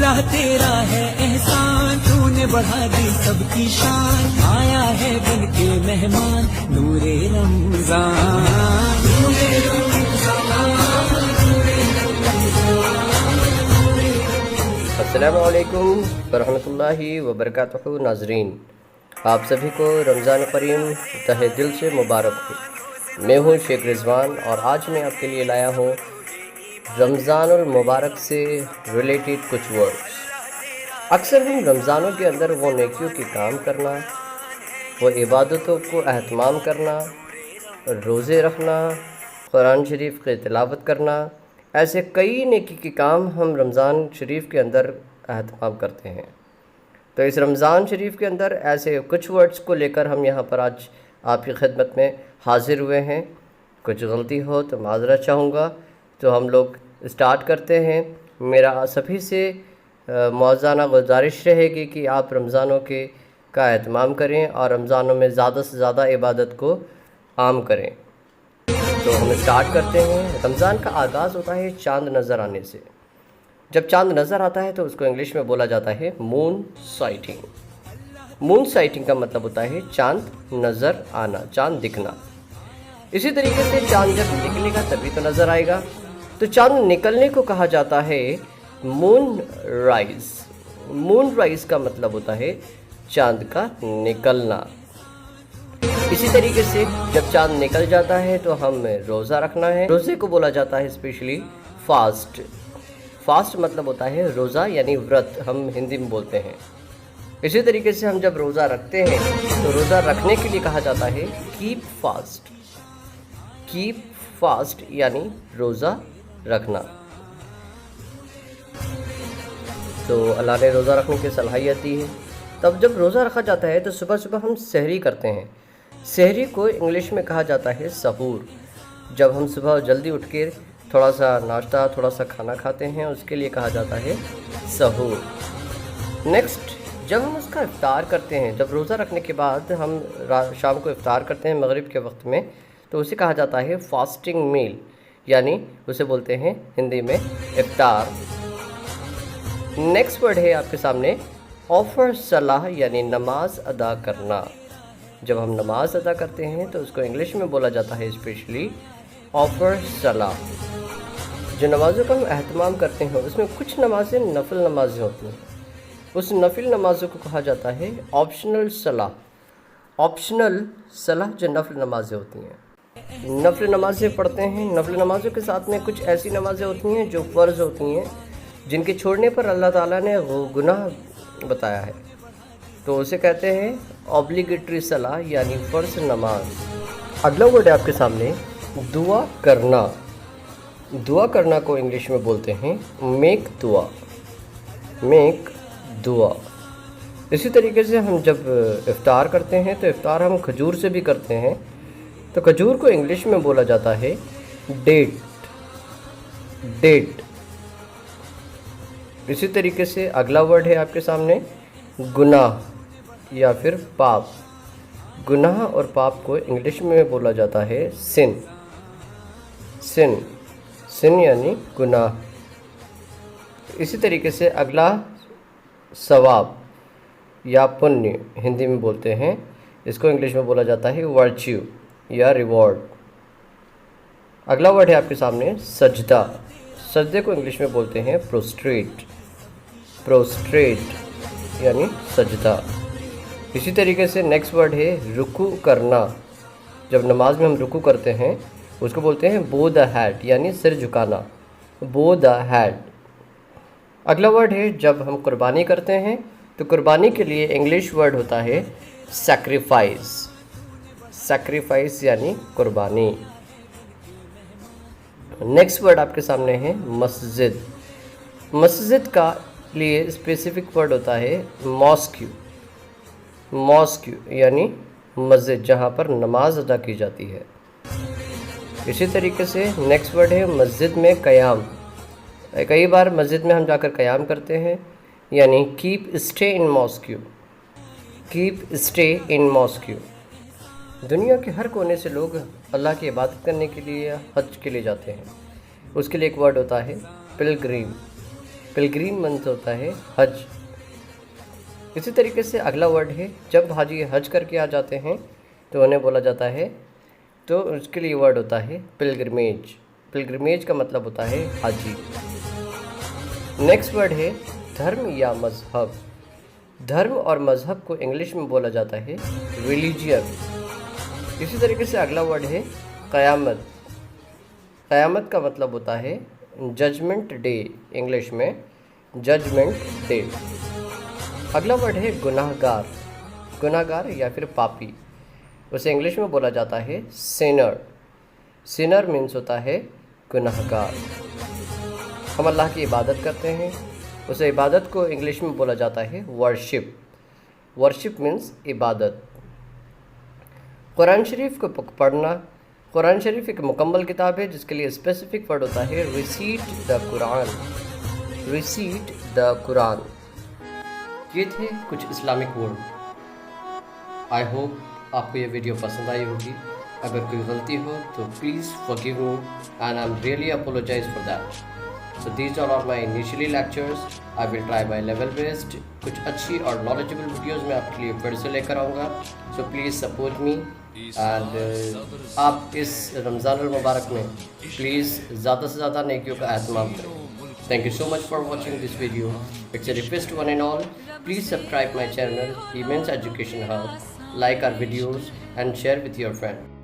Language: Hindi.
अल्लाह तेरा है एहसान, तूने बढ़ा दी सबकी शान, आया है बन के मेहमान नूरे रमजान, नूरे रमजान। अस्सलामु अलैकुम वरहमतुल्लाहि वबरकातुहू। नाजरीन, आप सभी को रमज़ान करीम तहे दिल से मुबारक हो। मैं हूँ शेख रिजवान और आज मैं आपके लिए लाया हूँ रमज़ानुल मुबारक से रिलेटेड कुछ वर्ड्स। अक्सर हम रमज़ानों के अंदर वो नेकियों के काम करना, वो इबादतों को एहतमाम करना, रोज़े रखना, कुरान शरीफ की तिलावत करना, ऐसे कई नेकी के काम हम रमज़ान शरीफ के अंदर एहतमाम करते हैं। तो इस रमज़ान शरीफ के अंदर ऐसे कुछ वर्ड्स को लेकर हम यहाँ पर आज आपकी खिदमत में हाज़िर हुए हैं। कुछ गलती हो तो माज़रत चाहूँगा। तो हम लोग स्टार्ट करते हैं। मेरा सभी से मौज़ाना गुजारिश रहेगी कि आप रमज़ानों का एहतमाम करें और रमज़ानों में ज़्यादा से ज़्यादा इबादत को आम करें। तो हम स्टार्ट करते हैं। रमज़ान का आगाज़ होता है चाँद नज़र आने से। जब चाँद नज़र आता है तो उसको इंग्लिश में बोला जाता है मून साइटिंग। मून साइटिंग का मतलब होता है चाँद नज़र आना, चाँद दिखना। इसी तरीके से चाँद जब निकलेगा तभी तो नज़र आएगा। तो चाँद निकलने को कहा जाता है मून राइज। मून राइज का मतलब होता है चाँद का निकलना। इसी तरीके से जब चाँद निकल जाता है तो हमें रोज़ा रखना है। रोज़े को बोला जाता है स्पेशली फास्ट। फास्ट मतलब होता है रोज़ा यानी व्रत, हम हिंदी में बोलते हैं। इसी तरीके से हम जब रोज़ा रखते हैं तो रोज़ा रखने के लिए कहा जाता है कीप फास्ट। कीप फास्ट यानी रोज़ा रखना। तो अल्लाह ने रोज़ा रखने की सलाहियत दी है। तब जब रोज़ा रखा जाता है तो सुबह सुबह हम सहरी करते हैं। सहरी को इंग्लिश में कहा जाता है सहूर। जब हम सुबह जल्दी उठ के थोड़ा सा नाश्ता, थोड़ा सा खाना खाते हैं, उसके लिए कहा जाता है सहूर। नेक्स्ट, जब हम उसका इफ्तार करते हैं, जब रोज़ा रखने के बाद हम शाम को इफ्तार करते हैं मगरिब के वक्त में, तो उसे कहा जाता है फास्टिंग मील, यानी उसे बोलते हैं हिंदी में इफ्तार। नेक्स्ट वर्ड है आपके सामने ऑफ़र सलाह, यानी नमाज अदा करना। जब हम नमाज अदा करते हैं तो उसको इंग्लिश में बोला जाता है स्पेशली ऑफ़र सलाह। जो नमाज़ों का हम एहतमाम करते हैं उसमें कुछ नमाज़ें नफिल नमाज़ें होती हैं। उस नफिल नमाज़ों को कहा जाता है ऑप्शनल सलाह। ऑप्शनल सलाह जो नफिल नमाज़ें होती हैं। नफिल नमाज़ें पढ़ते हैं। नफिल नमाज़ों के साथ में कुछ ऐसी नमाज़ें होती हैं जो फ़र्ज़ होती हैं, जिनके छोड़ने पर अल्लाह ताला ने गुनाह बताया है, तो उसे कहते हैं ऑब्लिगेटरी सलाह यानी फ़र्ज़ नमाज। अगला वर्ड है आपके सामने दुआ करना। दुआ करना को इंग्लिश में बोलते हैं मेक दुआ। मेक दुआ। इसी तरीके से हम जब इफ्तार करते हैं तो इफ्तार हम खजूर से भी करते हैं, तो खजूर को इंग्लिश में बोला जाता है डेट। डेट। इसी तरीके से अगला वर्ड है आपके सामने गुनाह या फिर पाप। गुनाह और पाप को इंग्लिश में बोला जाता है सिन। सिन। सिन यानी गुनाह। इसी तरीके से अगला सवाब या पुण्य हिंदी में बोलते हैं, इसको इंग्लिश में बोला जाता है वर्च्यू या रिवॉर्ड। अगला वर्ड है आपके सामने सजदा। सजदे को इंग्लिश में बोलते हैं प्रोस्ट्रेट। प्रोस्ट्रेट यानी सजदा। इसी तरीके से नेक्स्ट वर्ड है रुकू करना। जब नमाज में हम रुकू करते हैं उसको बोलते हैं बो द हेड, यानी सिर झुकाना। बो द हेड। अगला वर्ड है जब हम कुर्बानी करते हैं तो कुर्बानी के लिए इंग्लिश वर्ड होता है सैक्रिफाइस। सैक्रिफाइस यानी कुर्बानी। नेक्स्ट वर्ड आपके सामने है मस्जिद। मस्जिद का लिए स्पेसिफिक वर्ड होता है मॉस्क्यू। मॉस्क्यू यानी मस्जिद, जहाँ पर नमाज अदा की जाती है। इसी तरीके से नेक्स्ट वर्ड है मस्जिद में क़याम। कई बार मस्जिद में हम जाकर क़याम करते हैं, यानी keep stay in mosque. Keep stay in mosque. दुनिया के हर कोने से लोग अल्लाह की इबादत करने के लिए या हज के लिए जाते हैं। उसके लिए एक वर्ड होता है पिलग्रीम। पिलग्रीम मीन्स होता है हज। इसी तरीके से अगला वर्ड है, जब हाजी हज करके आ जाते हैं तो उन्हें बोला जाता है, तो उसके लिए वर्ड होता है पिलग्रिमेज। पिलग्रिमेज का मतलब होता है हाजी। नेक्स्ट वर्ड है धर्म या मज़हब। धर्म और मज़हब को इंग्लिश में बोला जाता है रिलीजियन। इसी तरीके से अगला वर्ड है क़यामत। क़यामत का मतलब होता है जजमेंट डे, इंग्लिश में जजमेंट डे। अगला वर्ड है गुनाहगार। गुनाहगार या फिर पापी, उसे इंग्लिश में बोला जाता है सिनर। सिनर मीन्स होता है गुनाहगार। हम अल्लाह की इबादत करते हैं, उसे इबादत को इंग्लिश में बोला जाता है वर्शिप। वर्शिप मीन्स इबादत। कुरान शरीफ को पढ़ना। कुरान शरीफ एक मुकम्मल किताब है जिसके लिए स्पेसिफिक वर्ड होता है receipt the Quran. Receipt the Quran. ये थे कुछ इस्लामिक वर्ड। आई होप आपको ये वीडियो पसंद आई होगी। अगर कोई गलती हो तो please forgive me and I am really apologize for that. So these are my initially lectures. I will try my level based. कुछ अच्छी और नॉलेजेबल वीडियोज़ मैं आपके लिए फिर से लेकर आऊँगा। So please support me and आप इस रमज़ान मुबारक में प्लीज़ ज़्यादा से ज़्यादा नेकियों का एहतमाम करें। Thank you so much for watching this video. It's a request one and all. Please subscribe my channel, Immense Education Hub, like our videos and share with your friends.